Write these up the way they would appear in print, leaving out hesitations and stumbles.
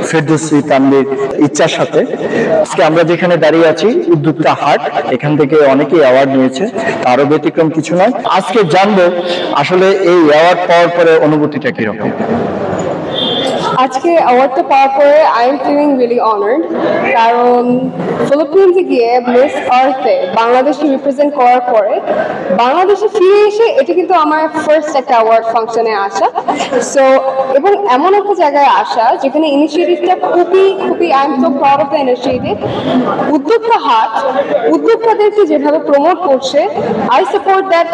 ফেরদৌসী তানভীর ইচ্ছার সাথে আজকে আমরা যেখানে দাঁড়িয়ে আছি উদ্যোক্তা হাট, এখান থেকে অনেকেই অ্যাওয়ার্ড নিয়েছে, তারও ব্যতিক্রম কিছু নয়। আজকে জানবো আসলে এই অ্যাওয়ার্ড পাওয়ার পরে অনুভূতিটা কিরকম। আজকে অ্যাওয়ার্ডটা পাওয়ার পরে I am feeling really honoured, কারণ ফিলিপিন্সে গিয়ে মিস আর্থে বাংলাদেশকে রিপ্রেজেন্ট করার পরে বাংলাদেশে ফিরে এসে এটা কিন্তু আমার ফার্স্ট একটা অ্যাওয়ার্ড ফাংশনে আসা। সো এবং এমন একটা জায়গায় আসা যেখানে ইনিশিয়েটিভটা খুবই I am so proud of the initiative. উদ্যোক্তা হাট উদ্যোক্তাদেরকে যেভাবে প্রমোট করছে, I support that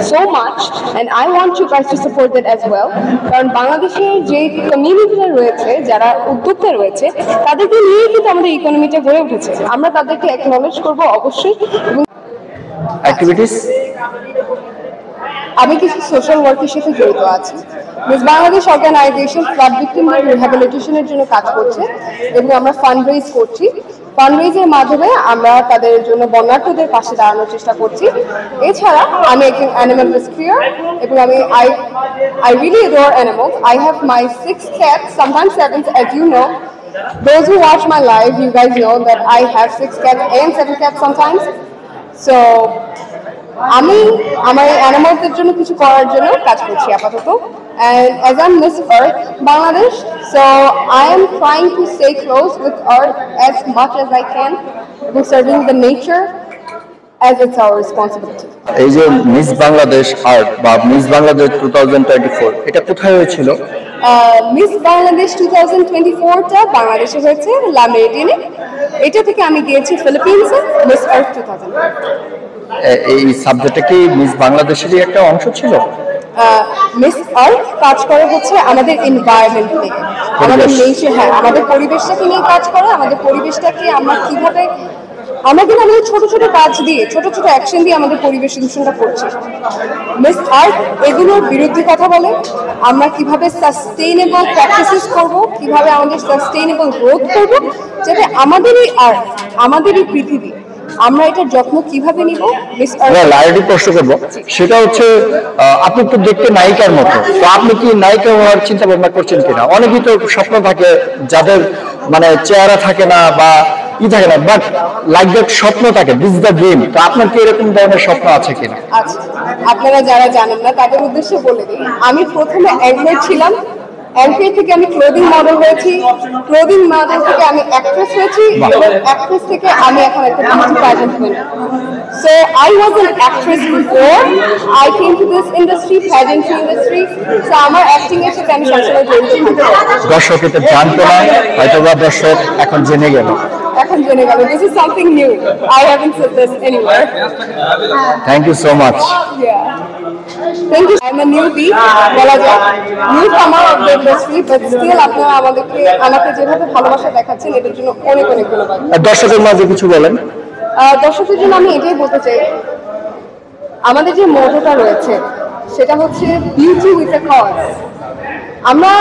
so much and I want you guys to support that as well. কারণ বাংলাদেশের যে কমিউনিটিটা রয়েছে, যারা উদ্যোক্তা রয়েছে, তাদেরকে নিয়ে কিন্তু আমাদের ইকোনমিটা গড়ে উঠেছে। আমরা তাদেরকে অ্যাকনলেজ করবো অবশ্যই। এবং অ্যাক্টিভিটিস, আমি কিছু সোশ্যাল ওয়ার্কের সাথে জড়িত আছি। মিস বাংলাদেশ অর্গানাইজেশন ফ্লাড ভিক্টিমদের রিহ্যাবিলিটেশনের জন্য কাজ করছে এবং আমরা ফান্ড রেজ করছি। ফান্ড রেজের মাধ্যমে আমরা তাদের জন্য বন্যার্থদের পাশে দাঁড়ানোর চেষ্টা করছি। এছাড়া আমি একজন অ্যানিমাল রেস্কিউয়ার এবং আমি I really adore animals. I have my 6 cats, sometimes 7, as you know. Those who watch my live, you guys know that I have 6 cats and 7 cats sometimes. So আমি আমার অ্যানিমালসদের জন্য কিছু করার জন্য কাজ করছি আপাতত। And as I'm Miss Earth Bangladesh, so I am trying to stay close with Earth as much as I can, serving the nature as it's our responsibility. এই যে মিস বাংলাদেশ আর্ট বা মিস বাংলাদেশ 2024 এটা কোথায় হয়েছিল? মিস বাংলাদেশ 2024টা বাংলাদেশে হয়েছে লা মেরিডিয়ানে। এটা থেকে আমি গিয়েছি ফিলিপিন্সে মিস আর্থ 2000। এই সাবজেক্টটা কি মিস বাংলাদেশেরই একটা অংশ ছিল? মিস আর্থ কাজ করে হচ্ছে আমাদের এনভায়রনমেন্ট নিয়ে, আমাদের নেচার, হ্যাঁ আমাদের পরিবেশটাকে নিয়ে কাজ করে। আমাদের পরিবেশটাকে আমরা কিভাবে আমাদের ছোট ছোট কাজ দিয়ে, ছোট ছোট অ্যাকশন দিয়ে আমাদের পরিবেশ দূষণটা করছি। মিস আর্থ এগুলোর বিরুদ্ধে কথা বলে আমরা কিভাবে সাস্টেইনেবল প্র্যাকটিসেস করব, কিভাবে আমাদের সাস্টেইনেবল গ্রোথ করব, যাতে আমাদের এই আর্থ, আমাদের এই পৃথিবী, আমরা এটার যত্ন কিভাবে নিব। মিস আর্থ লাইভে প্রশ্ন করব, সেটা হচ্ছে আপনি তো দেখতে নায়িকার মতো, তো আপনি কি নায়িকা হওয়ার চিন্তা ভাবনা করছেন কিনা? অনেকেই তো স্বপ্ন থাকে যাদের মানে চেহারা থাকে না বা থাকে না, বাট লাইক দ্যাট স্বপ্ন থাকে, দিস দ্য ড্রিম। তো আপনার কি এরকম ধরনের স্বপ্ন আছে কিনা? আচ্ছা, আপনারা যারা জানেন না তাদের উদ্দেশ্যে বলে দিই, আমি প্রথমে অ্যাঙ্কার ছিলাম। অ্যাঙ্কার থেকে আমি ক্লোদিং মডেল হয়েছি, ক্লোদিং মডেল থেকে আমি অ্যাক্ট্রেস হয়েছি, এবং অ্যাক্ট্রেস থেকে আমি এখন একটা beauty pageant winner. So I was an actress before I came to this industry, pageantry industry. So আমার অ্যাক্টিং এর সাথে আমি সবসময় জড়িত থাকি। দর্শক এটা জানতো না, হয়তো বা দর্শক এখন জেনে গেল। This is something new. I haven't said this anywhere. Thank you so much. Yeah. Thank you. I'm a newbie, বলা যায়, newcomer of the industry, but still আপনারা আমাকে যেভাবে ভালোবাসা দেখাচ্ছেন এটার জন্য অনেক ধন্যবাদ। দর্শকের মাঝে কিছু বলেন। দর্শকদের জন্য আমি এটাই বলতে চাই, আমাদের যে মোটোটা রয়েছে সেটা হচ্ছে বিউটি উইথ এ কজ। আমরা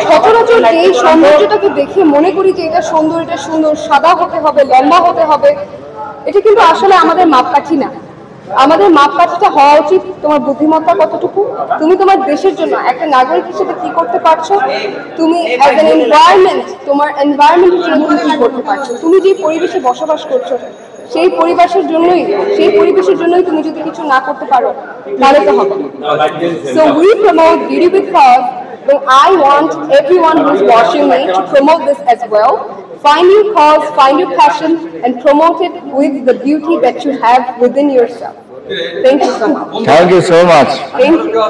সচরাচর এই সৌন্দর্যটাকে দেখে মনে করি যে এটা সুন্দর, সাদা হতে হবে, লম্বা হতে হবে। এটা কিন্তু আসলে আমাদের মাপকাঠি না। আমাদের মাপকাঠিটা হওয়া উচিত তোমার বুদ্ধিমত্তা কতটুকু, তুমি তোমার দেশের জন্য একটা নাগরিক হিসেবে কি করতে পারছো, তুমি অ্যাজ অ্যান এনভায়রনমেন্ট, তোমার এনভায়রনমেন্টের জন্য তুমি কি করতে পারছো, তুমি যে পরিবেশে বসবাস করছো সেই পরিবেশের জন্যই তুমি যদি কিছু না করতে পারো তাহলে তো হবে। So we promote beauty with cause, and I want everyone who's watching me to promote this as well. Find your cause, find your passion, and promote it with the beauty that you have within yourself. Thank you so much. Thank you so much. Thank you.